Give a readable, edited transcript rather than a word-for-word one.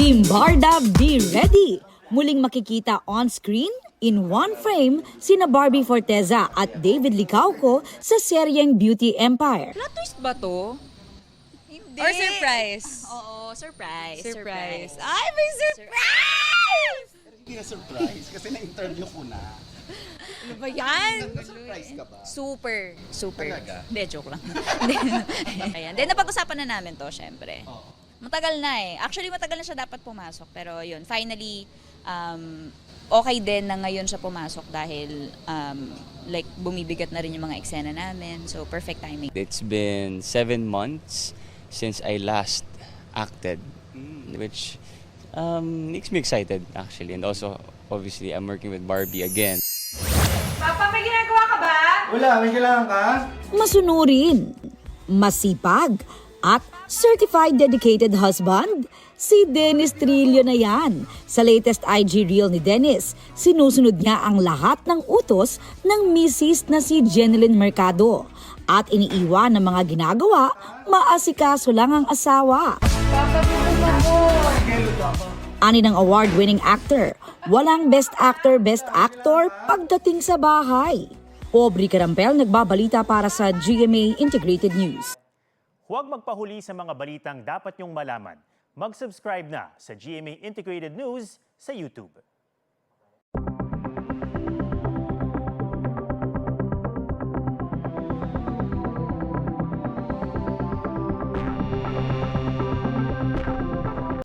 Team Barda, be ready! Muling makikita on-screen, in one frame, sina Barbie Forteza at David Licauco sa seryeng Beauty Empire. Plot twist ba to? Hindi. Or surprise? Oo, surprise. Surprise. Ay, may surprise! Hindi na surprise kasi na-interview ko na. Ano ba yan? Na-surprise ka ba? Super. Talaga? Hindi, joke lang. Ayan. Then, napag-usapan na namin to, syempre. Matagal na eh. Actually, matagal na siya dapat pumasok. Pero yun, finally, okay din na ngayon siya pumasok dahil like bumibigat na rin yung mga eksena namin. So, perfect timing. It's been 7 months since I last acted, which makes me excited actually. And also, obviously, I'm working with Barbie again. Papa, may ginagawa ka ba? Wala, may kailangan ka? Masunurin, masipag, at certified dedicated husband, si Dennis Trillo na yan. Sa latest IG reel ni Dennis, sinusunod niya ang lahat ng utos ng misis na si Jeneline Mercado. At iniiwan ng mga ginagawa, maasikaso lang ang asawa. Ani ng award-winning actor, walang best actor pagdating sa bahay. Aubrey Carampel nagbabalita para sa GMA Integrated News. Huwag magpahuli sa mga balitang dapat niyong malaman. Mag-subscribe na sa GMA Integrated News sa YouTube.